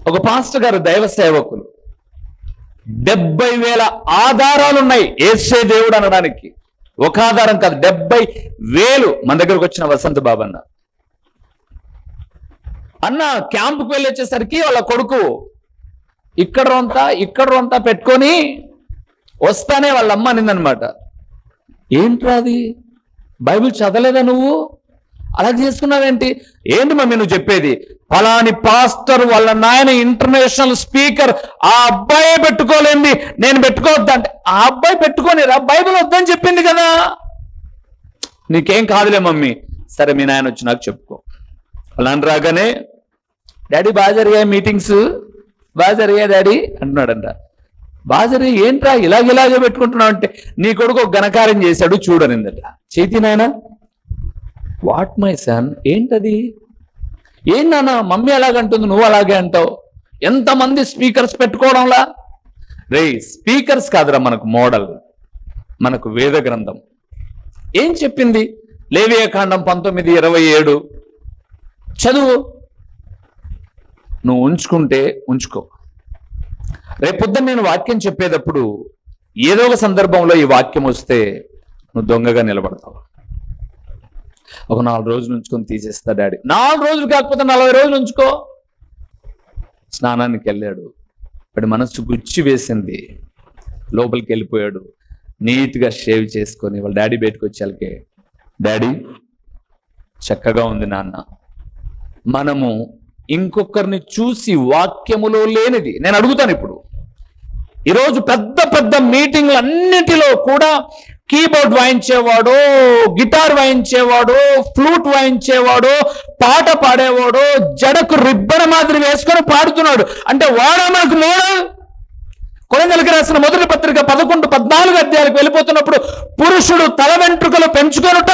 ఒక పాస్టర్ గారు దైవ సేవకులు 70,000 ఆధారాలు ఉన్నాయి యేసే దేవుడు అనడానికి. ఒక ఆధారం కాదు, 70,000. మన దగ్గరకు వచ్చిన వసంత బాబు అన్న క్యాంపుకు వెళ్ళి వచ్చేసరికి వాళ్ళ కొడుకు ఇక్కడ రొంతా పెట్టుకొని వస్తానే వాళ్ళ అమ్మ అనిందనమాట, ఏంట్రా అది, బైబిల్ చదవలేదా నువ్వు, అలా చేసుకున్నావేంటి? ఏంటి మమ్మీ నువ్వు చెప్పేది? ఫలాని పాస్టర్ వాళ్ళ నాయన ఇంటర్నేషనల్ స్పీకర్, ఆ అబ్బాయే పెట్టుకోలేంది, నేను పెట్టుకోవద్దంటే ఆ అబ్బాయి పెట్టుకోనిరా, బైబిల్ వద్దని చెప్పింది కదా. నీకేం కాదులే మమ్మీ, సరే మీ నాయన వచ్చి నాకు చెప్పుకో. అలా రాగానే డాడీ బాగా జరిగాయి మీటింగ్స్, బాగా జరిగాయి డాడీ అంటున్నాడంట. బాగా జరిగాయి ఏంట్రా ఇలాగే పెట్టుకుంటున్నావు అంటే, నీ కొడుకు ఒక ఘనకార్యం చేశాడు చూడనిందట. చేతి నాయన, వాట్ మై సన్, ఏంటది? ఏం నాన్న మమ్మీ అలాగంటుంది, నువ్వు అలాగే అంటావు. ఎంతమంది స్పీకర్స్ పెట్టుకోవడంలా? రే స్పీకర్స్ కాదురా మనకు మోడల్, మనకు వేద గ్రంథం ఏం చెప్పింది? లేవియాకాండం 19:27 చదువు. నువ్వు ఉంచుకుంటే ఉంచుకో, రేపొద్దున నేను వాక్యం చెప్పేటప్పుడు ఏదో ఒక సందర్భంలో ఈ వాక్యం వస్తే నువ్వు దొంగగా నిలబడతావు. ఒక 4 రోజులు ఉంచుకొని తీసేస్తా డాడీ. 4 రోజులు కాకపోతే 40 రోజులు ఉంచుకో. స్నానానికి వెళ్ళాడు, వాడి మనసు గుచ్చి వేసింది, లోపలికి వెళ్ళిపోయాడు. నీట్గా షేవ్ చేసుకొని వాళ్ళ డాడీ బయటకు వచ్చేళ్ళకే, డాడీ చక్కగా ఉంది నాన్న. మనము ఇంకొకరిని చూసి వాక్యములో లేనిది, నేను అడుగుతాను ఇప్పుడు, ఈరోజు పెద్ద పెద్ద మీటింగ్లు అన్నిటిలో కూడా కీబోర్డ్ వాయించేవాడు, గిటార్ వాయించేవాడు, ఫ్లూట్ వాయించేవాడు, పాట పాడేవాడు జడకు రిబ్బన్ మాదిరి వేసుకొని పాడుతున్నాడు అంటే వాడా మనకు మోడల్? కొరింథీయులకు రాసిన మొదటి పత్రిక 11-14 అధ్యాయాలకు వెళ్ళిపోతున్నప్పుడు పురుషుడు తల వెంట్రుకలు పెంచుకొనుట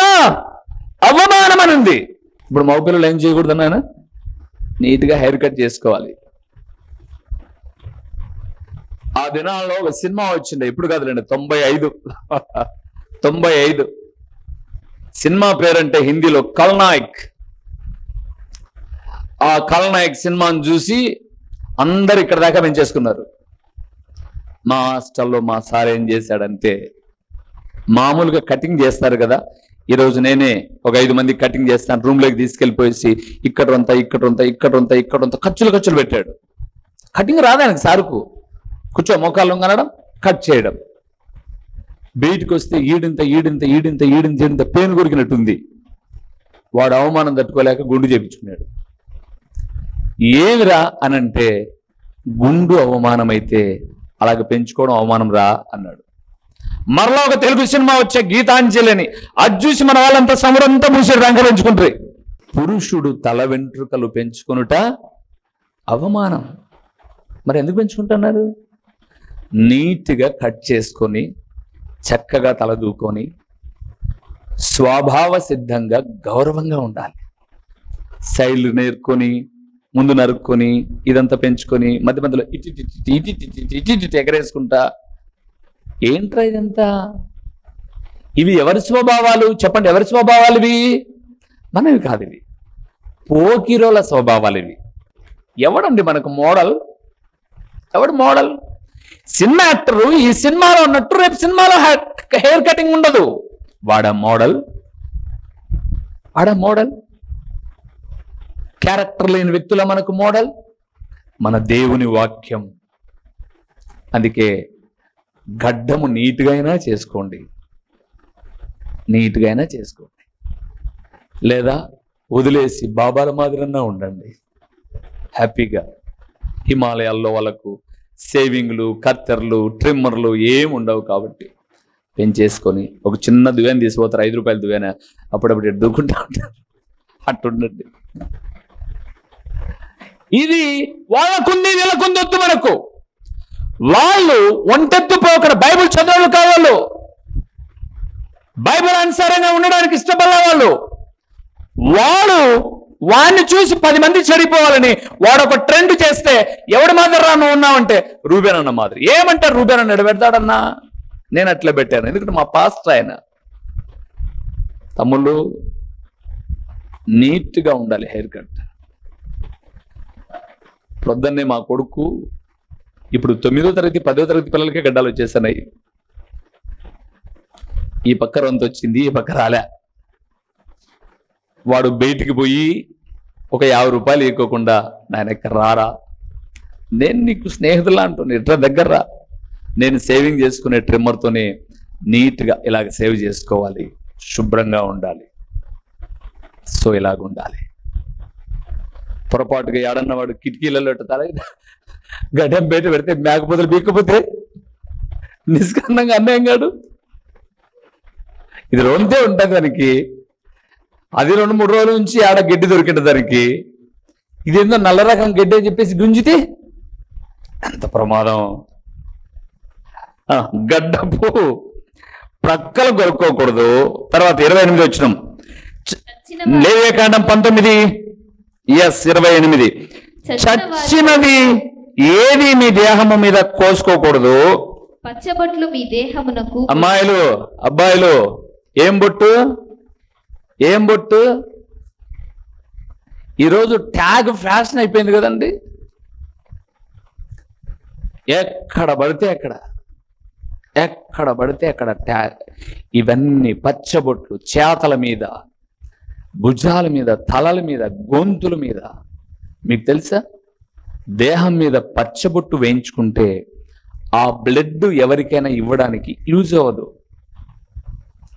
అవమానం అని ఉంది. ఇప్పుడు మగ పిల్లలు ఏం చేయకూడదు అన్న, నీట్గా హెయిర్ కట్ చేసుకోవాలి. ఆ దినాల్లో ఒక సినిమా వచ్చిండే, ఇప్పుడు కాదులేండి 95 సినిమా పేరంటే హిందీలో కల్నాయక్. ఆ కల్నాయక్ సినిమాను చూసి అందరు ఇక్కడ దాకా పెంచేసుకున్నారు. మా హాస్టల్లో మా సార్ ఏం చేశాడంటే, మామూలుగా కటింగ్ చేస్తారు కదా, ఈరోజు నేనే ఒక 5 మంది కటింగ్ చేస్తాను, రూమ్లోకి తీసుకెళ్ళిపోయేసి ఇక్కడ ఖర్చులు పెట్టాడు. కటింగ్ రాదానికి సారుకు, కూర్చో మోకాళ్ళు కనడం, కట్ చేయడం. బయటికి వస్తే ఈడింత పేను కొరికినట్టుంది. వాడు అవమానం తట్టుకోలేక గుండు చేపించుకున్నాడు. ఏమిరా అనంటే, గుండు అవమానం అయితే అలాగ పెంచుకోవడం అవమానం రా అన్నాడు. మరలా ఒక తెలుగు సినిమా వచ్చే గీతాంజలి అని, అది చూసి మన వాళ్ళంతా సమరంతా మూసి రంగ పెంచుకుంటారు. పురుషుడు తల వెంట్రుకలు పెంచుకొనుట అవమానం. మరి ఎందుకు పెంచుకుంటున్నారు? నీట్గా కట్ చేసుకొని చక్కగా తల దూకొని స్వభావ సిద్ధంగా గౌరవంగా ఉండాలి. సైడ్లు నేర్కొని ముందు నరుక్కొని ఇదంతా పెంచుకొని మధ్య మధ్యలో ఇటు ఎగరేసుకుంటా, ఏంట్రా ఇదంతా? ఇవి ఎవరి స్వభావాలు చెప్పండి? ఎవరి స్వభావాలు ఇవి? మనవి కాదు, ఇవి పోకిరోల స్వభావాలు. ఇవి ఎవడండి మనకు మోడల్? ఎవడు మోడల్? సినిమా యాక్టరు ఈ సినిమాలో ఉన్నట్టు రేపు సినిమాలో హెయిర్ కటింగ్ ఉండదు. వాడా మోడల్? క్యారెక్టర్ లేని వ్యక్తుల మనకు మోడల్ మన దేవుని వాక్యం. అందుకే గడ్డము నీట్గా అయినా చేసుకోండి, లేదా వదిలేసి బాబాల మాదిరన్నా ఉండండి హ్యాపీగా. హిమాలయాల్లో వాళ్ళకు సేవింగ్లు, కత్తెర్లు, ట్రిమ్మర్లు ఏమి ఉండవు కాబట్టి పెంచేసుకొని ఒక చిన్న దువ్యాన్ని తీసిపోతారు, 5 రూపాయల దువ్యాన, అప్పుడప్పుడు ఎడ్డుకుంటా ఉంటారు. అట్టుండండి. ఇది వాళ్ళకుంది వీళ్ళకుంది వద్దు మనకు. వాళ్ళు ఒంటెత్తు పోకడ బైబిల్ చదవలు కావాళ్ళు, బైబిల్ అనుసారంగా ఉండడానికి ఇష్టపడే వాళ్ళు. వాడిని చూసి 10 మంది చెడిపోవాలని వాడు ఒక ట్రెండ్ చేస్తే, ఎవడి మాదిరి రా నువ్వు ఉన్నావంటే రూబేన్ అన్న మాదిరి. ఏమంటారు? రూబేన్ అన్న ఎడబెడతాడన్నా? నేను అట్లా పెట్టాను, ఎందుకంటే మా పాస్టర్ ఆయన. తమ్ముళ్ళు నీట్గా ఉండాలి హెయిర్ కట్. ప్రొద్దున్నే మా కొడుకు ఇప్పుడు 9వ తరగతి 10వ తరగతి పిల్లలకే గడ్డాలు వచ్చేస్తున్నాయి. ఈ పక్క రొంత వచ్చింది, ఈ పక్క రాలే. వాడు బయటికి పోయి ఒక 50 రూపాయలు ఇవ్వకుండా, నాయన ఇక్కడ రారా, నేను నీకు స్నేహితులా అంటున్నా, ఇట్లా దగ్గర రా, నేను సేవింగ్ చేసుకునే ట్రిమ్మర్తోనే నీట్గా ఇలాగ సేవ్ చేసుకోవాలి, శుభ్రంగా ఉండాలి, సో ఇలాగ ఉండాలి. పొరపాటుగా ఏడన్న వాడు కిటికీలలో తల గడ్డం బయట పెడితే మేకపోతలు బీక్కపోతే నిష్కరణంగా అన్యాయం కాదు. ఇది రొంతే ఉంటుంది దానికి, అది 2-3 రోజుల నుంచి ఆడ గడ్డి దొరికింది దానికి. ఇదేందో నల్ల రకం గడ్డి అని చెప్పేసి గుంజితే ఎంత ప్రమాదం. గడ్డపు ప్రక్కలు కొరుక్కోకూడదు. తర్వాత 28 వచ్చినాం, లేవియకాండం 19, 28. చచ్చినది ఏది మీ దేహము మీద కోసుకోకూడదు. పచ్చబొట్లు మీ దేహమునకు. అమ్మాయిలు అబ్బాయిలు ఏం బొట్టు, ఏం బొట్టు? ఈరోజు ట్యాగ్ ఫ్యాషన్ అయిపోయింది కదండి. ఎక్కడ పడితే అక్కడ ట్యాగ్. ఇవన్నీ పచ్చబొట్లు చేతల మీద, భుజాల మీద, తలల మీద, గొంతుల మీద. మీకు తెలుసా, దేహం మీద పచ్చబొట్టు వేయించుకుంటే ఆ బ్లడ్ ఎవరికైనా ఇవ్వడానికి యూజ్ అవ్వదు.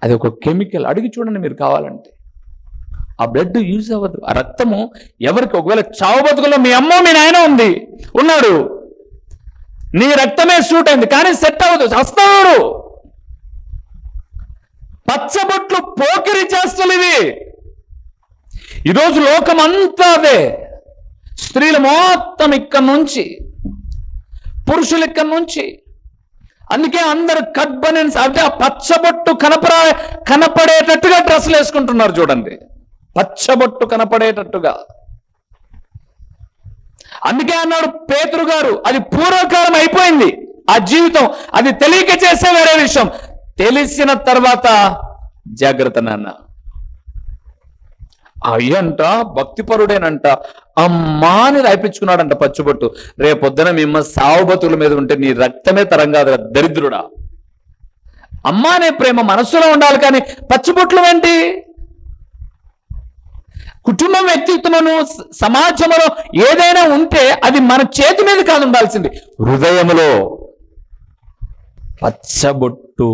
అది ఒక కెమికల్, అడిగి చూడండి మీరు కావాలంటే. ఆ బ్లడ్ యూజ్ అవ్వదు. ఆ రక్తము ఎవరికి, ఒకవేళ చావు బతుకులో మీ అమ్మ మీ నాయన ఉన్నాడు, నీ రక్తమే సూట్ అయింది కానీ సెట్ అవ్వదు, చస్తాడు. పచ్చబొట్లు పోకిరి చేష్టలు ఇవి. ఈరోజు లోకం అంతా అదే. స్త్రీలు మొత్తం ఇక్కడి నుంచి, పురుషులు ఇక్కడి నుంచి. అందుకే అందరు కట్ బనియన్స్, అంటే ఆ పచ్చబొట్టు కనపడేటట్టుగా డ్రెస్సులు వేసుకుంటున్నారు చూడండి, పచ్చబొట్టు కనపడేటట్టుగా. అందుకే అన్నాడు పేతురు గారు, అది పూర్వకాలం అయిపోయింది ఆ జీవితం. అది తెలియక చేసే వేరే విషయం, తెలిసిన తర్వాత జాగ్రత్త నాన్న. అయ్యంట భక్తిపరుడేనంట, అమ్మాని రాయిపించుకున్నాడంట పచ్చబొట్టు. రేపొద్దున మిమ్మ సావు బతుల మీద ఉంటే నీ రక్తమే తరం కాదు, దరిద్రుడా. అమ్మ అనే ప్రేమ మనస్సులో ఉండాలి కానీ పచ్చబొట్లు ఏంటి? కుటుంబం, వ్యక్తిత్వమును, సమాజంలో ఏదైనా ఉంటే అది మన చేతి మీద కాదు ఉండాల్సింది, హృదయములో. పచ్చబొట్టు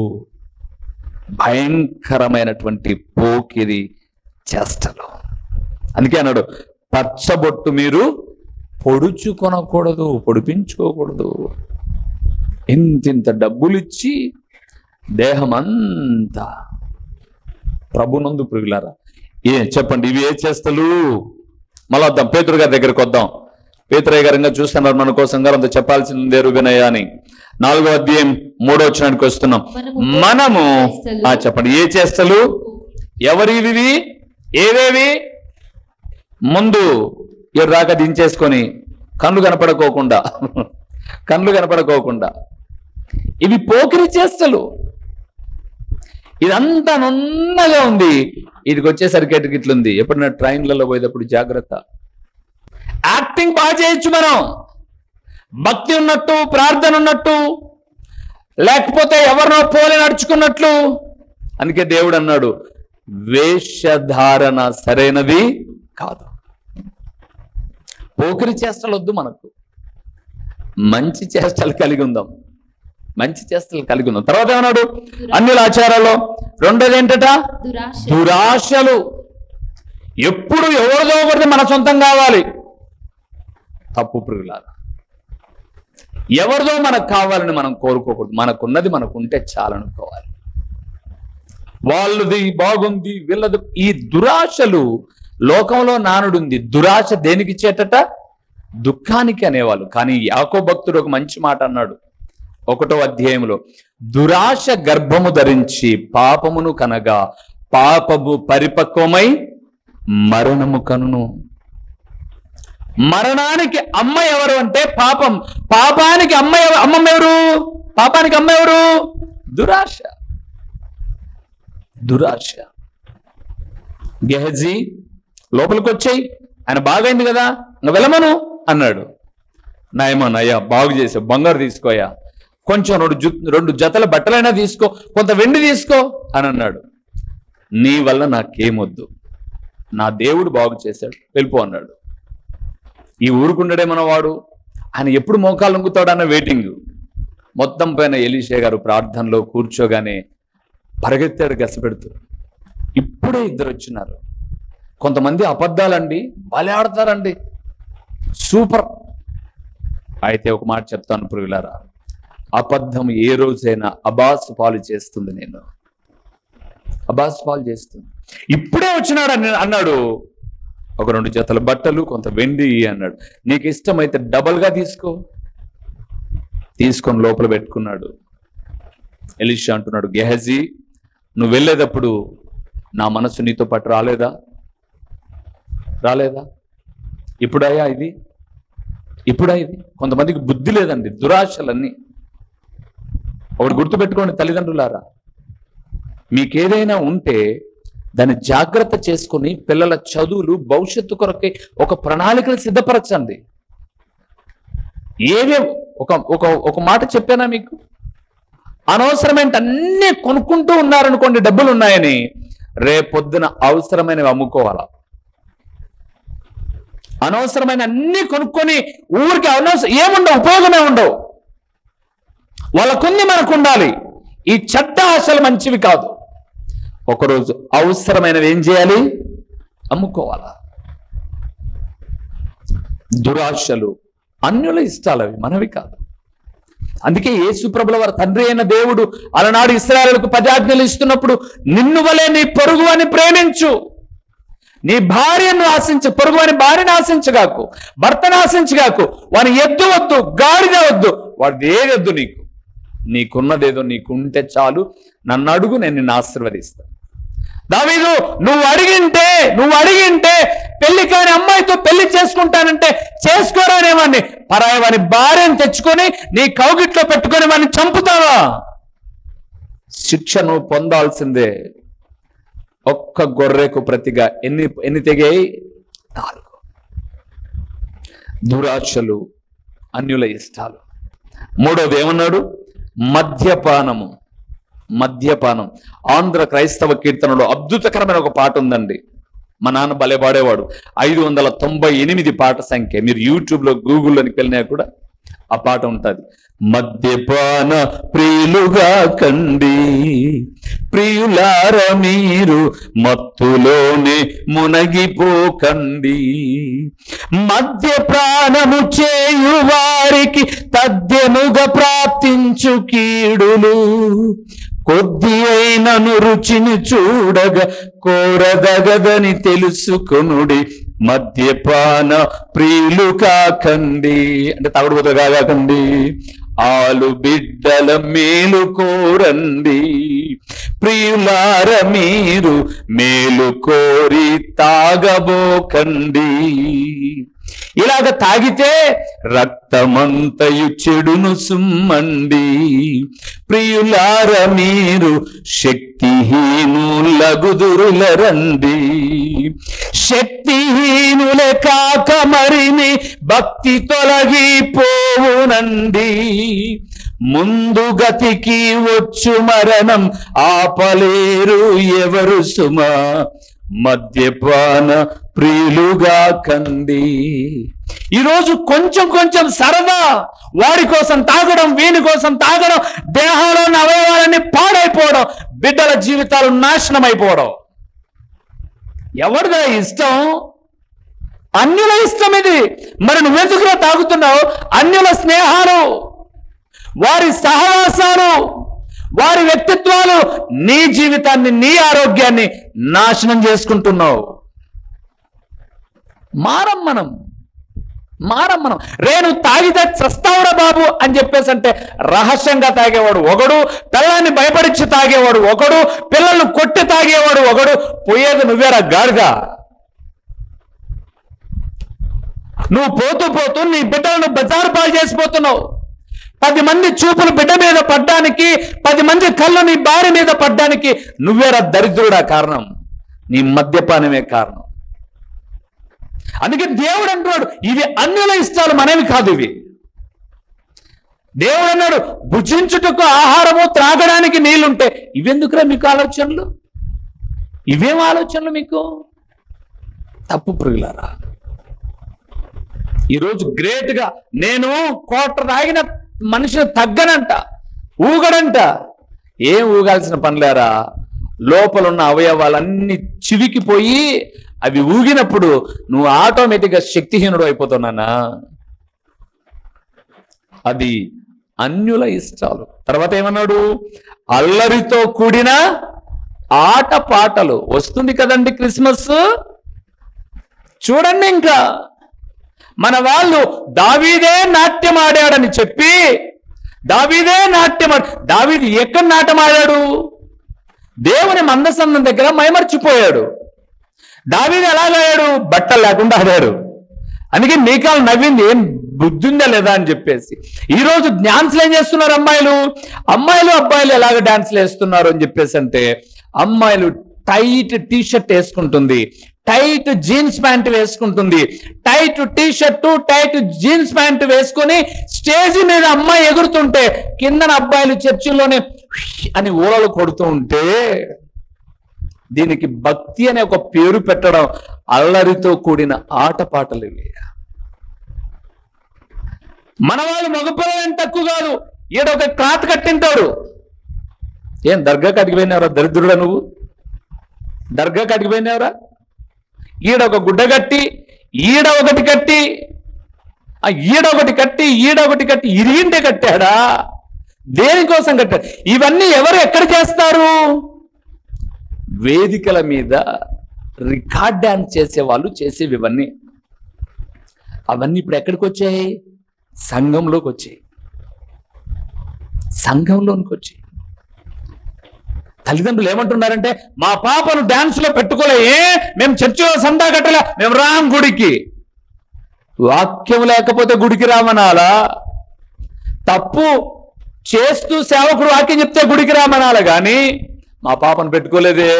భయంకరమైనటువంటి పోకిరి చేష్టలు. అందుకే అన్నాడు, పచ్చబొట్టు మీరు పొడుచుకొనకూడదు, పొడిపించుకోకూడదు. ఇంతింత డబ్బులు ఇచ్చి దేహం అంతా ప్రభునందు ప్రియులారా. చెప్పండి, ఇవి ఏ చేష్టలు? మళ్ళీ వద్దాం, పేతురు గారి దగ్గరికి వద్దాం. పేతురయ్య గారు చూస్తున్నారు మన కోసం, గారు అంత చెప్పాల్సిందే రుబినయ్య అని. 4వ అధ్యాయం 3వ వచనానికి వస్తున్నాం. మనము చెప్పండి, ఏ చేష్టలు? ఎవరివి? ఏవేవి? ముందు ఎర్రాక దించేసుకొని కళ్ళు కనపడకోకుండా ఇవి పోకిరి చేష్టలు. ఇదంతా నున్నగా ఉంది, ఇదికి వచ్చేసరికి ఇట్లుంది. ఎప్పుడైనా ట్రైన్లలో పోయేటప్పుడు జాగ్రత్త. యాక్టింగ్ బాగా చేయొచ్చు మనం, భక్తి ఉన్నట్టు, ప్రార్థన ఉన్నట్టు, లేకపోతే ఎవరినో పోలి నడుచుకున్నట్లు. అందుకే దేవుడు అన్నాడు, వేషధారణ సరైనది కాదు. పోకిరి చేష్టలు వద్దు మనకు, మంచి చేష్టలు కలిగి ఉందాం. తర్వాత ఏమన్నాడు? అన్యుల ఆచారాలు. రెండోది ఏంటట? దురాశలు. ఎప్పుడు ఎవరిదో ఒకటి మన సొంతం కావాలి. తప్పు ప్రియులారా, ఎవరిదో మనకు కావాలని మనం కోరుకోకూడదు. మనకున్నది మనకుంటే చాలనుకోవాలి. వాళ్ళది బాగుంది, వీళ్ళది. ఈ దురాశలు లోకంలో నానుడుంది. దురాశ దేనికి చేటట? దుఃఖానికి అనేవాళ్ళు. కానీ యాకోబు భక్తుడు ఒక మంచి మాట అన్నాడు 1వ అధ్యాయంలో, దురాశ గర్భము ధరించి పాపమును కనగా పాపము పరిపక్వమై మరణము కనును. మరణానికి అమ్మ ఎవరు అంటే పాపం. పాపానికి అమ్మమ్మ ఎవరు? పాపానికి అమ్మ ఎవరు? దురాశ. గెహజీ లోపలికి వచ్చాయి, ఆయన బాగైంది కదా, ఇంకా వెళ్ళమను అన్నాడు. నాయమన్ అయ్యా బాగు చేసావు, బంగారు తీసుకోయా, కొంచెం రెండు జతల బట్టలైనా తీసుకో, కొంత వెండి తీసుకో అని అన్నాడు. నీ వల్ల నాకేమొద్దు, నా దేవుడు బాగు చేశాడు, వెళ్ళిపో అన్నాడు. ఈ ఊరుకుండడే మనవాడు, ఆయన ఎప్పుడు మోకాలు నొంగుతాడన్న వెయిటింగ్. మొత్తం పైన ఎలీషా గారు ప్రార్థనలో కూర్చోగానే పరిగెత్తాడు గసపెడుతూ. ఇప్పుడే ఇద్దరు వచ్చినారు. కొంతమంది అబద్ధాలండి, భలే ఆడతారండి, సూపర్. అయితే ఒక మాట చెప్తాను పురుగులారా, అబద్ధం ఏ రోజైనా అబాసు పాలు చేస్తుంది. నేను అబాసు పాలు చేస్తుంది. ఇప్పుడే వచ్చినాడు అన్నాడు, ఒక 2 జతల బట్టలు, కొంత వెండి అన్నాడు. నీకు ఇష్టమైతే డబల్గా తీసుకొని లోపల పెట్టుకున్నాడు. ఎలీషా అంటున్నాడు, గెహజీ నువ్వు వెళ్ళేటప్పుడు నా మనసు నీతో పాటు రాలేదా? ఇప్పుడయ్యా ఇది? కొంతమందికి బుద్ధి లేదండి, దురాశలన్నీ. ఒకటి గుర్తుపెట్టుకోండి తల్లిదండ్రులారా, మీకేదైనా ఉంటే దాన్ని జాగ్రత్త చేసుకుని పిల్లల చదువులు, భవిష్యత్తు కొరకే ఒక ప్రణాళికను సిద్ధపరచండి. ఒక మాట చెప్పానా మీకు? అనవసరమైన అన్నీ కొనుక్కుంటూ ఉన్నారనుకోండి, డబ్బులు ఉన్నాయని, రేపొద్దున అవసరమైనవి అమ్ముకోవాలా. అనవసరమైన అన్ని కొనుక్కొని ఊరికి ఏముండవు, ఉపయోగమే ఉండవు. వాళ్ళకుంది, మనకు ఉండాలి. ఈ చెడ్డ ఆశలు మంచివి కాదు. ఒకరోజు అవసరమైనవి ఏం చేయాలి? అమ్ముకోవాలా. దురాశలు అన్యుల ఇష్టాలు, అవి మనవి కాదు. అందుకే యేసు ప్రభుల వారి తండ్రి అయిన దేవుడు అలనాడు ఇశ్రాయేలుకు 10 ఆజ్ఞలు ఇస్తున్నప్పుడు, నిన్ను వలె నీ పొరుగు అని ప్రేమించు, నీ భార్యను ఆశించు, పొరుగు అని భార్యను ఆశించగాకు, భర్తను ఆశించగాకు, వాని ఎద్దు వద్దు, గాడిద వద్దు, వాడిది ఏదొద్దు, నీకున్నదేదో నీకుంటే చాలు, నన్ను అడుగు, నేను నిన్ను ఆశీర్వదిస్తాను. దావీదు నువ్వు అడిగింటే పెళ్లి కాని అమ్మాయితో పెళ్లి చేసుకుంటానంటే చేసుకోరానేవాడిని, పరాయి వాని భార్యను తెచ్చుకొని నీ కౌగిట్లో పెట్టుకొని వాడిని చంపుతావా? శిక్ష నువ్వు పొందాల్సిందే. ఒక్క గొర్రెకు ప్రతిగా ఎన్ని తెగాయి? 4. దురాశలు, అన్యుల ఇష్టాలు. 3వది ఏమన్నాడు? మద్యపానం. ఆంధ్ర క్రైస్తవ కీర్తనలో అద్భుతకరమైన ఒక పాట ఉందండి. మా నాన్న భలే పాడేవాడు. 598 పాట సంఖ్య. మీరు యూట్యూబ్లో, గూగుల్లోనికి వెళ్ళినా కూడా ఆ పాట ఉంటుంది. మద్యపాన ప్రియులుగా కండి, ప్రియులార మీరు మత్తులోనే మునగిపోకండి. మద్యపానము చేయు వారికి తథ్యముగా ప్రాప్తించు కీడులు, కొద్ది అయినను రుచిని చూడగా కోరదగదని తెలుసుకొనుడి. మద్యపాన ప్రియులు కాకండి, అంటే తాగుడుపోతే కాకండి. ఆలు బిడ్డల మేలు కోరండి, ప్రియులార మీరు మేలు కోరి తాగబోకండి. ఇలాగ తాగితే రక్తమంతయు చెడును సుమ్మండి. ప్రియులార మీరు శక్తిహీనులగుదురులరండి. శక్తిహీనులే కాక మరిని భక్తి తొలగిపోవునండి. ముందు గతికి వచ్చు మరణం ఆపలేరు ఎవరు సుమా. మద్యపాన ప్రియులుగా కండి. ఈరోజు కొంచెం సరదా, వాడి కోసం తాగడం, వీని కోసం తాగడం, దేహంలోని అవయవాలన్నీ పాడైపోవడం, బిడ్డల జీవితాలు నాశనం అయిపోవడం. ఎవరిదా ఇష్టం? అన్యుల ఇష్టం ఇది. మరి నువ్వెందుకులో తాగుతున్నావు? అన్యుల స్నేహాలు, వారి సహవాసాలు, వారి వ్యక్తిత్వాలు నీ జీవితాన్ని, నీ ఆరోగ్యాన్ని నాశనం చేసుకుంటున్నావు. మారం మనం రేను తాగితే చస్తావురా బాబు అని చెప్పేసి అంటే రహస్యంగా తాగేవాడు ఒకడు, పిల్లల్ని భయపడిచ్చి తాగేవాడు ఒకడు, పిల్లల్ని కొట్టి తాగేవాడు ఒకడు. పోయేది నువ్వేరా గాడిద. నువ్వు పోతూ నీ బిడ్డలను బజారు పాలు చేసిపోతున్నావు. 10 మంది చూపులు బిడ్డ మీద పడ్డానికి, 10 మంది కళ్ళు నీ భార్య మీద పడ్డానికి నువ్వేరా దరిద్రుడా కారణం. నీ మద్యపానమే కారణం. అందుకే దేవుడు అంటున్నాడు, ఇవి అన్యుల ఇష్టాలు, మనవి కాదు. ఇవి దేవుడు అన్నాడు భుజించుటకు ఆహారము, త్రాగడానికి నీళ్లుంటే ఇవెందుకురా మీకు ఆలోచనలు? ఇవేం ఆలోచనలు మీకు? తప్పు ప్రియులారా. ఈరోజు గ్రేట్గా నేను కోట తాగిన మనిషిని తగ్గనంట, ఊగడంట. ఏం ఊగాల్సిన పనిలేరా, లోపల ఉన్న అవయవాలన్నీ చివికిపోయి అవి ఊగినప్పుడు నువ్వు ఆటోమేటిక్గా శక్తిహీనుడు అయిపోతున్నానా? అది అన్యుల ఇష్టాలు. తర్వాత ఏమన్నాడు? అల్లరితో కూడిన ఆట పాటలు. వస్తుంది కదండి క్రిస్మస్, చూడండి. ఇంకా మన వాళ్ళు దావీదే నాట్యం ఆడాడని చెప్పి, దావీదు ఎక్కడ నాట్యం ఆడాడు? దేవుని మందసన్నం దగ్గర మైమర్చిపోయాడు. దావీదు ఎలాగాడు? బట్టలు లేకుండా ఆడాడు. అందుకే మీకాలు నవ్వింది, ఏం బుద్ధి ఉందా లేదా అని చెప్పేసి. ఈరోజు డాన్స్లు ఏం చేస్తున్నారు అమ్మాయిలు అబ్బాయిలు ఎలాగ డాన్స్లు వేస్తున్నారు అని చెప్పేసి అంటే, అమ్మాయిలు టైట్ టీ షర్ట్ వేసుకుంటుంది, టైట్ జీన్స్ ప్యాంట్ వేసుకుంటుంది, tight T shirt tight jeans pant వేసుకొని స్టేజ్ మీద అమ్మాయి ఎగురుతుంటే కిందన అబ్బాయిలు చర్చిలోనే అని ఊరలు కొడుతూ ఉంటే, దీనికి భక్తి అనే ఒక పేరు పెట్టడం అల్లరితో కూడిన ఆటపాటలు ఇవి. మన వాళ్ళు మగపిల్లలు తక్కువ కాదు. ఈడ ఒక క్లాత్ కట్టింటాడు. ఏం దర్గా కడిగిపోయినావురా దరిద్రుడా నువ్వు? దర్గా కడిగిపోయినావురా? ఈడ ఒక గుడ్డ కట్టి, ఈడ ఒకటి కట్టి, ఈడ ఒకటి కట్టి ఇరిగింటే కట్టాడా? దేనికోసం కట్టాడు? ఇవన్నీ ఎవరు ఎక్కడ చేస్తారు? వేదికల మీద రికార్డ్ డాన్స్ చేసే వాళ్ళు చేసేవి ఇవన్నీ. అవన్నీ ఇప్పుడు ఎక్కడికి వచ్చాయి? సంఘంలోకి వచ్చాయి. సంఘంలోనికి వచ్చాయి. తల్లిదండ్రులు ఏమంటున్నారంటే, మా పాపను డాన్స్ లో పెట్టుకోలే, మేము చర్చిలో సందా కట్టలే, మేము రాం గుడికి. వాక్యం లేకపోతే గుడికి రామనాలా? తప్పు చేస్తూ సేవకుడు వాక్యం చెప్తే గుడికి రామనాలా కానీ మా పాపను పెట్టుకోలేదే.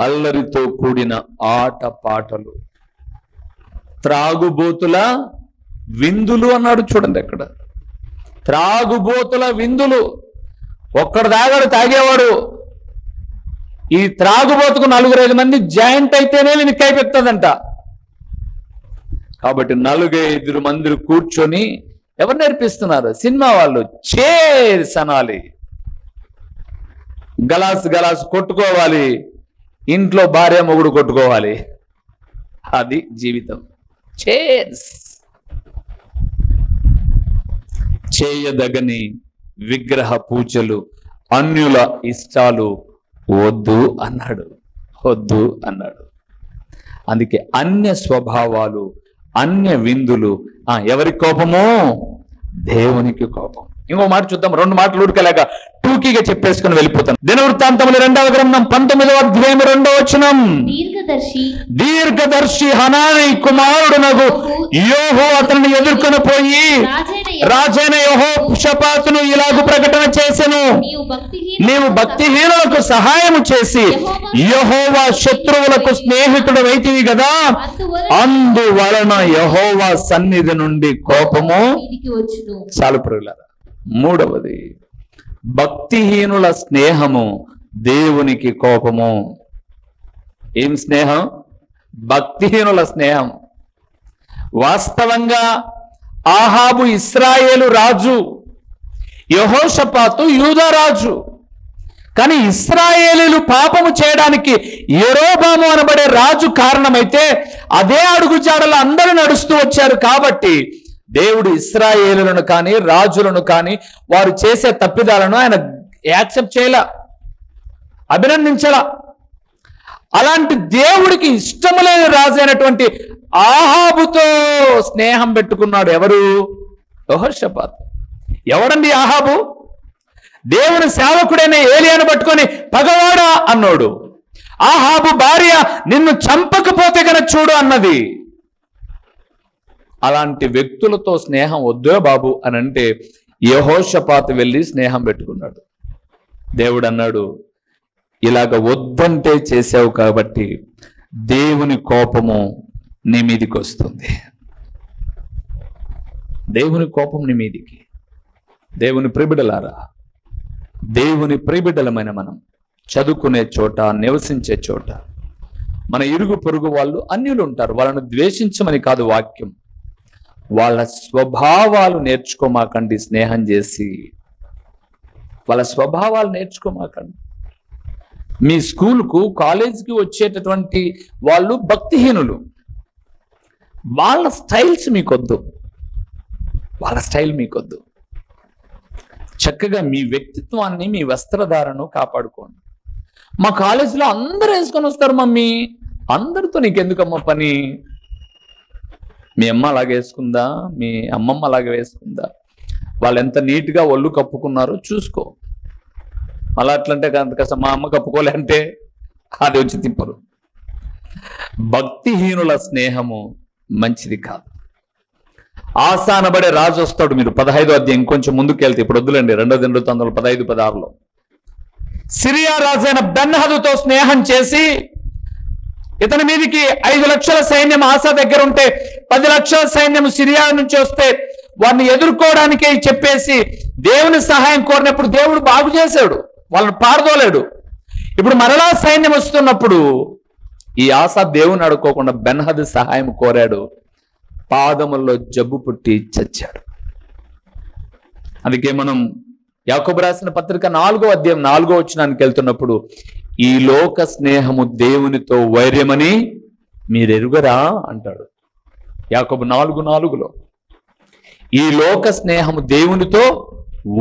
అల్లరితో కూడిన ఆట పాటలు, త్రాగుబోతుల విందులు అన్నాడు. చూడండి అక్కడ, త్రాగుబోతుల విందులు. ఒక్కడు తాగాడు, తాగేవాడు. ఈ త్రాగుబోతుకు 4-5 మంది జాయింట్ అయితేనే నేను కైపెత్తదంట. కాబట్టి 4-5 మంది కూర్చొని ఎవరు నేర్పిస్తున్నారు? సినిమా వాళ్ళు. చేర్స్ అనాలి, గలాసు కొట్టుకోవాలి, ఇంట్లో భార్య మొగుడు కొట్టుకోవాలి. అది జీవితం. చేర్స్. చేయదగని విగ్రహ పూజలు, అన్యుల ఇష్టాలు వద్దు అన్నాడు. అందుకే అన్య స్వభావాలు, అన్య విందులు. ఎవరి కోపము? దేవునికి కోపం. ఇంకో మాట చూద్దాం. 2 మాటలు ఉడకలేక టూకీగా చెప్పేసుకుని వెళ్ళిపోతాం. దినవృత్తాంతములు 2వ గ్రంథం 19వ అధ్యాయం 2వ వచనం. దీర్ఘదర్శి హనానీ కుమారుడునగు యోహు అతనిని ఎదుర్కొని పోయి రాజైన యెహోషాపాతును ఇలాగు ప్రకటన చేసెను, నీవు భక్తిహీనులకు సహాయము చేసి యెహోవా శత్రువులకు స్నేహితుడు అయితివి కదా, అందువలన యెహోవా సన్నిధి నుండి కోపము. చాలు ప్రియులారా. 3వది, భక్తిహీనుల స్నేహము దేవునికి కోపము. ఏం స్నేహం? భక్తిహీనుల స్నేహం. వాస్తవంగా ఆహాబు ఇశ్రాయేలు రాజు, యెహోషాపాతు యూదా రాజు. కానీ ఇశ్రాయేలీలు పాపము చేయడానికి యెరోబాము అనబడే రాజు కారణమైతే అదే అడుగుజాడలో అందరూ నడుస్తూ వచ్చారు. కాబట్టి దేవుడు ఇశ్రాయేలులను కానీ రాజులను కానీ వారు చేసే తప్పిదాలను ఆయన యాక్సెప్ట్ చేయలా, అభినందించలా. అలాంటి దేవుడికి ఇష్టము లేని రాజు అయినటువంటి ఆహాబుతో స్నేహం పెట్టుకున్నాడు. ఎవరు? యెహోషాపాతు. ఎవడండి ఆహాబు? దేవుని సేవకుడైన ఏలియాను పట్టుకొని పగవాడా అన్నాడు. ఆహాబు భార్య నిన్ను చంపకపోతే కనుక చూడు అన్నది. అలాంటి వ్యక్తులతో స్నేహం వద్దో బాబు అని అంటే యెహోషాపాతు వెళ్ళి స్నేహం పెట్టుకున్నాడు. దేవుడు అన్నాడు, ఇలాగ వద్దంటే చేసావు కాబట్టి దేవుని కోపము నీ మీదికి వస్తుంది. దేవుని కోపం నీ మీదికి. దేవుని ప్రియబిడ్డలారా, దేవుని ప్రియబిడ్డలమైన మనం చదువుకునే చోట, నివసించే చోట మన ఇరుగు పొరుగు వాళ్ళు అన్యులు ఉంటారు. వాళ్ళను ద్వేషించమని కాదు వాక్యం. వాళ్ళ స్వభావాలు నేర్చుకోమాకండి. స్నేహం చేసి వాళ్ళ స్వభావాలు నేర్చుకోమాకండి. మీ స్కూల్కు, కాలేజీకి వచ్చేటటువంటి వాళ్ళు భక్తిహీనులు. వాళ్ళ స్టైల్స్ మీకొద్దు, వాళ్ళ స్టైల్ మీకొద్దు. చక్కగా మీ వ్యక్తిత్వాన్ని, మీ వస్త్రధారణను కాపాడుకోండి. మా కాలేజీలో అందరూ వేసుకొని వస్తారు మమ్మీ, అందరితో నీకెందుకమ్మ పని? మీ అమ్మ అలాగే వేసుకుందా, మీ అమ్మమ్మ అలాగే వేసుకుందా, వాళ్ళు ఎంత నీట్గా ఒళ్ళు కప్పుకున్నారో చూసుకో. అలా అట్లంటే కష్టం, మా అమ్మ కప్పుకోలే అంటే అది వచ్చి తిప్పరు. భక్తిహీనుల స్నేహము మంచిది కాదు. ఆసానబడే రాజు వస్తాడు. మీరు 15వ అధ్యాయం కొంచెం ముందుకెళ్తే, ఇప్పుడు వద్దులండి, 2 దినవృత్తాంతాలు 15-16లో సిరియా రాజైన బెన్హదుతో స్నేహం చేసి ఇతని మీదికి 5 లక్షల సైన్యం ఆసా దగ్గర ఉంటే 10 లక్షల సైన్యం సిరియా నుంచి వస్తే వారిని ఎదుర్కోవడానికే చెప్పేసి దేవుని సహాయం కోరినప్పుడు దేవుడు బాగు చేశాడు, వాళ్ళని పారదోలేడు. ఇప్పుడు మరలా సైన్యం వస్తున్నప్పుడు ఈ ఆసా దేవుని అడుక్కోకుండా బెన్హదు సహాయం కోరాడు. పాదముల్లో జబ్బు పుట్టి చచ్చాడు. అందుకే మనం యాకోబు రాసిన పత్రిక 4వ అధ్యాయం 4వ వచనానికి వెళ్తున్నప్పుడు, ఈ లోక స్నేహము దేవునితో వైర్యమని మీరెరుగరా అంటాడు. యాకోబు 4:4లో ఈ లోక స్నేహము దేవునితో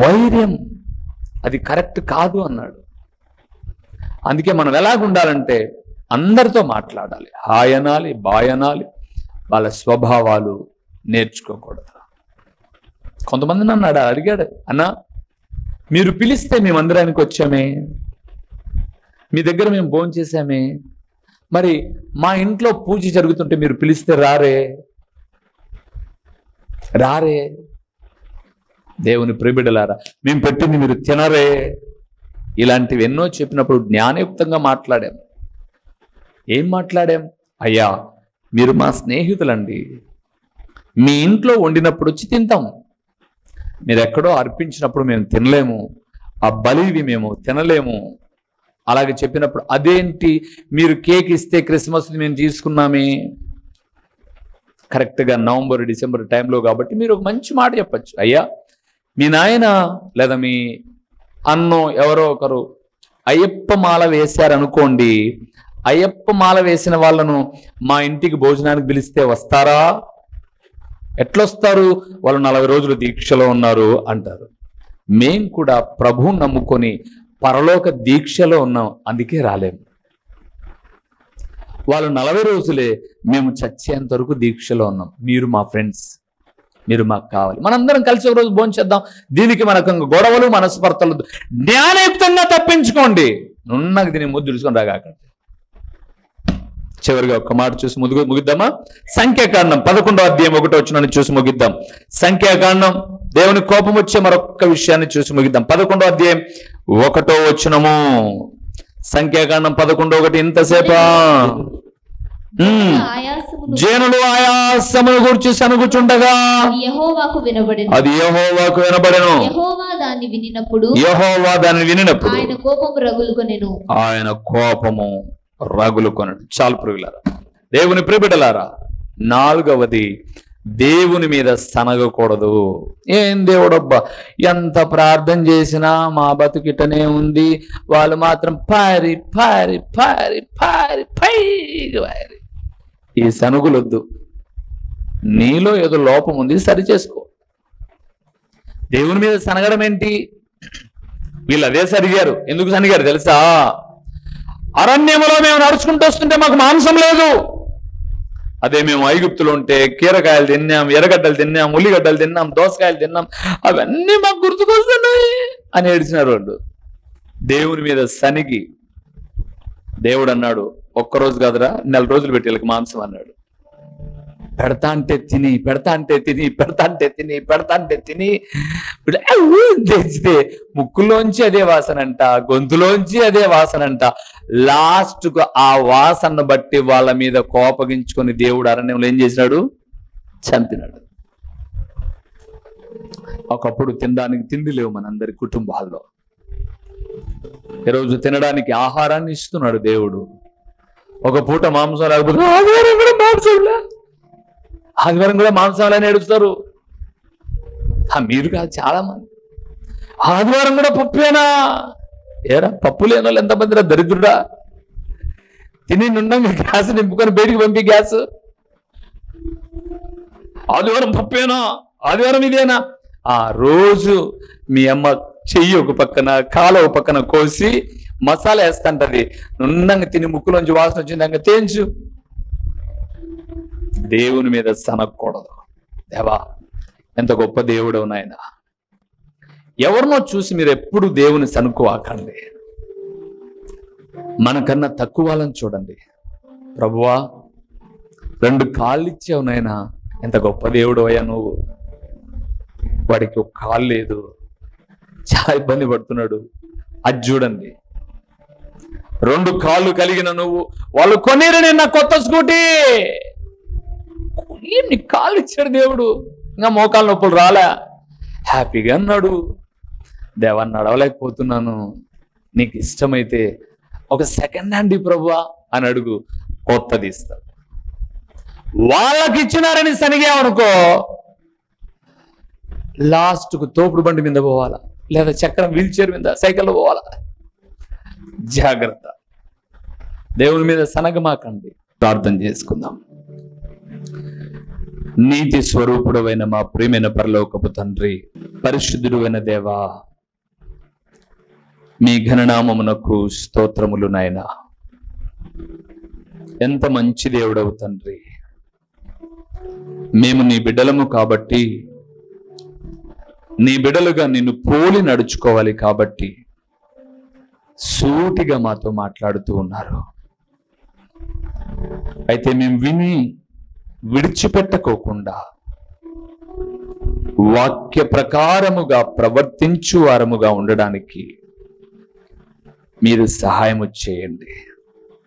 వైర్యం, అది కరెక్ట్ కాదు అన్నాడు. అందుకే మనం ఎలాగుండాలంటే అందరితో మాట్లాడాలి, హాయ్ అనాలి, బాయ్ అనాలి. వాళ్ళ స్వభావాలు నేర్చుకోకూడదు. కొంతమంది నన్ను అడిగాడు, అన్నా మీరు పిలిస్తే మేము మందిరానికి వచ్చామే, మీ దగ్గర మేము భోజనం చేశామే, మరి మా ఇంట్లో పూజ జరుగుతుంటే మీరు పిలిస్తే రారే రారే దేవుని ప్రియబిడ్డలారా, మేము పెట్టింది మీరు తినరే. ఇలాంటివి ఎన్నో చెప్పినప్పుడు జ్ఞానయుక్తంగా మాట్లాడాం. ఏం మాట్లాడాం? అయ్యా మీరు మా స్నేహితులండి, మీ ఇంట్లో వండినప్పుడు వచ్చి తింటాం, మీరు ఎక్కడో అర్పించినప్పుడు మేము తినలేము, ఆ బలివి మేము తినలేము. అలాగే చెప్పినప్పుడు అదేంటి మీరు కేక్ ఇస్తే క్రిస్మస్ మేము తీసుకున్నామే, కరెక్ట్గా నవంబర్ డిసెంబర్ టైంలో కాబట్టి మీరు ఒక మంచి మాట చెప్పచ్చు. అయ్యా మీ నాయన లేదా మీ అన్నో ఎవరో ఒకరు అయ్యప్ప మాల వేశారనుకోండి, అయ్యప్ప మాల వేసిన వాళ్ళను మా ఇంటికి భోజనానికి పిలిస్తే వస్తారా? ఎట్లొస్తారు? వాళ్ళు 40 రోజులు దీక్షలో ఉన్నారు అంటారు. మేం కూడా ప్రభువుని నమ్ముకొని పరలోక దీక్షలో ఉన్నాం, అందుకే రాలేము. వాళ్ళు 40 రోజులే, మేము చచ్చేంత వరకు దీక్షలో ఉన్నాం. మీరు మా ఫ్రెండ్స్, మీరు మాకు కావాలి, మనందరం కలిసి ఒక రోజు భోంచేద్దాం. దీనికి మనకు గొడవలు, మనస్పర్ధలు జ్ఞానయుక్తంగా తప్పించుకోండి. నున్నకు దీన్ని ముద్దు తెలుసుకొని రాగాకండి. చివరిగా ఒక్క మాట చూసి ముగిద్దామా? సంఖ్యాకాండం 11వ అధ్యాయం 1వ వచనాన్ని చూసి ముగిద్దాం. సంఖ్యాకాండం దేవుని కోపం వచ్చే మరొక విషయాన్ని చూసి ముగిద్దాం. 11వ అధ్యాయం 1వ వచనము. సంఖ్యాకాండం 11:1. ఇంతసేపా జనులు ఆయాసమును గూర్చి సనుగుచుండగా యెహోవాకు వినబడెను. అది యెహోవాకు వినబడెను. యెహోవా దాన్ని వినినప్పుడు ఆయన కోపము రగులుకొనెను. ఆయన కోపము రగులుకొనెను. చాలు ప్రియులారా, దేవుని ప్రియబిడ్డలారా, 4వది దేవుని మీద సనగకూడదు. ఏం దేవుడబ్బా, ఎంత ప్రార్థన చేసినా మా బతుకిటనే ఉంది, వాళ్ళు మాత్రం పారి పారి పారి పారి పైకి పారి. ఈ సనుగులొద్దు. నీలో ఏదో లోపం ఉంది, సరి చేసుకో. దేవుని మీద సనగడం ఏంటి? వీళ్ళు అదే సరిగారు. ఎందుకు సనిగారు తెలుసా? అరణ్యములో మేము నడుచుకుంటూ వస్తుంటే మాకు మాంసం లేదు, అదే మేము ఐగుప్తులో ఉంటే కీరకాయలు తిన్నాం, ఎర్రగడ్డలు తిన్నాం, ఉల్లిగడ్డలు తిన్నాం, దోసకాయలు తిన్నాం, అవన్నీ మాకు గుర్తుకొస్తున్నాయి అని ఏడ్చినారు వాళ్ళు. దేవుని మీద సనిగి దేవుడు అన్నాడు, ఒక్కరోజు కాదురా 4 రోజులు పెట్టి వీళ్ళకి మాంసం అన్నాడు. పెడతా అంటే తిని, పెడతా అంటే తిని, పెడతా అంటే తిని, పెడతా అంటే తిని తెచ్చితే ముక్కులోంచి అదే వాసన అంట, గొంతులోంచి అదే వాసన అంట. లాస్ట్కు ఆ వాసనను బట్టి వాళ్ళ మీద కోపగించుకొని దేవుడు అరణ్యంలో ఏం చేసినాడు? చంపినాడు. ఒకప్పుడు తినడానికి తిండి లేవు మనందరి కుటుంబాల్లో. ఈరోజు తినడానికి ఆహారాన్ని ఇస్తున్నాడు దేవుడు. ఒక పూట మాంసం లేకపోతే ఆదివారం కూడా మాంసంలే, ఆదివారం కూడా మాంసాలని ఏడుస్తారు. మీరు కాదు, చాలా మంది ఆదివారం కూడా పప్పేనా? ఏరా పప్పు లేని వాళ్ళు ఎంతమంది రా దరిద్రుడా? తిని నుండంగా గ్యాస్ నింపుకొని బయటికి పంపి గ్యాస్. ఆదివారం పప్పేనా? ఆదివారం ఇదేనా? ఆ రోజు మీ అమ్మ చెయ్యి ఒక పక్కన కాలు ఒక పక్కన కోసి మసాలా వేస్తుంటది. నుండంగా తిని ముక్కులోంచి వాసన వచ్చిందంగా తేంచు. దేవుని మీద సనక్కూడదు. దేవా ఎంత గొప్ప దేవుడు నాయన. ఎవరినో చూసి మీరు ఎప్పుడు దేవుని సనుక్కోవాకండి. మనకన్నా తక్కువ వాళ్ళని చూడండి. ప్రభువా 2 కాళ్ళు ఇచ్చావు నాయనా, ఎంత గొప్ప దేవుడు అయ్యా నువ్వు. వాడికి ఒక కాలు లేదు, చాలా ఇబ్బంది పడుతున్నాడు. అది చూడండి. 2 కాళ్ళు కలిగిన నువ్వు, వాళ్ళు కొనిరు నిన్న కొత్త స్కూటీ, నీ కాళ్ళు ఇచ్చాడు దేవుడు, ఇంకా మోకాలు నొప్పులు రాలే, హ్యాపీగా అన్నాడు. దేవా నడవలేకపోతున్నాను, నీకు ఇష్టమైతే ఒక సెకండ్ హ్యాండ్ ప్రభువా అని అడుగు, కొత్తది ఇస్తాడు. వాళ్ళకి ఇచ్చినారని సనిగామనుకో, లాస్ట్కు తోపుడు బండి మీద పోవాలా, లేదా చక్రం వీల్ చైర్ మీద సైకిల్లో పోవాలా. జాగ్రత్త, దేవుని మీద సనగమాకండి. ప్రార్థన చేసుకుందాం. నీతి స్వరూపుడైన మా ప్రియమైన పరలోకపు తండ్రి, పరిశుద్ధుడైన దేవా, మీ ఘననామమునకు స్తోత్రములు నాయనా. ఎంత మంచి దేవుడవు తండ్రి. మేము నీ బిడ్డలము కాబట్టి, నీ బిడ్డలుగా నిన్ను పోలి నడుచుకోవాలి కాబట్టి సూటిగా మాతో మాట్లాడుతూ ఉన్నారు. అయితే మేము విని విడిచిపెట్టకోకుండా వాక్య ప్రకారముగా ప్రవర్తించు వారముగా ఉండడానికి మీరు సహాయము చేయండి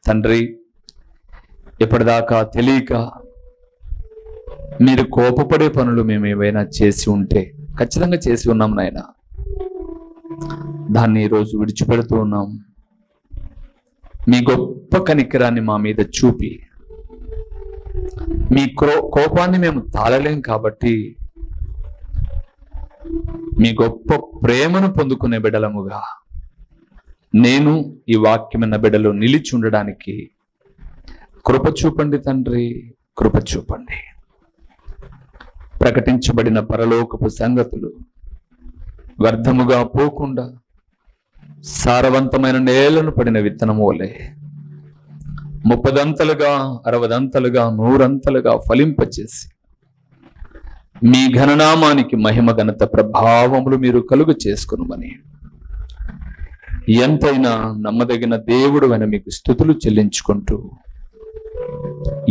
తండ్రి. ఇప్పటిదాకా తెలియక మీరు కోపపడే పనులు మేము ఏవైనా చేసి ఉంటే ఖచ్చితంగా చేసి ఉన్నాం నాయన. దాన్ని ఈరోజు విడిచిపెడుతూ ఉన్నాం. మీ గొప్ప కనికరాన్ని మా మీద చూపి, మీ కోపాన్ని మేము తాళలేం కాబట్టి మీ గొప్ప ప్రేమను పొందుకునే బిడ్డలముగా నేను ఈ వాక్యమైన బిడ్డలో నిలిచి ఉండడానికి కృప చూపండి తండ్రి, కృప చూపండి. ప్రకటించబడిన పరలోకపు సంగతులు వ్యర్థముగా పోకుండా సారవంతమైన నేలను పడిన విత్తనము వలె 30 60 100 ఫలింపచేసి మీ ఘననామానికి మహిమ ఘనత ప్రభావములు మీరు కలుగు చేసుకునుమని ఎంతైనా నమ్మదగిన దేవుడు అని మీకు స్తుతులు చెల్లించుకుంటూ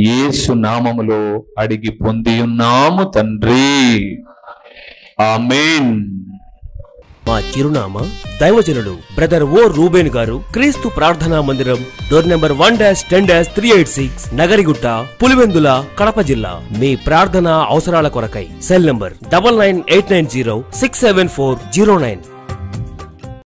యేసు నామములో అడిగి పొంది ఉన్నాము తండ్రి, ఆమేన్. మా చిరునామా దైవజనులు బ్రదర్ ఓ రూబేన్ గారు, క్రీస్తు ప్రార్థనా మందిరం, డోర్ నెంబర్ 1-10-386, నగరిగుట్ట, పులివెందుల, కడప జిల్లా. మీ ప్రార్థన అవసరాల కొరకై సెల్ నంబర్ 9989067409.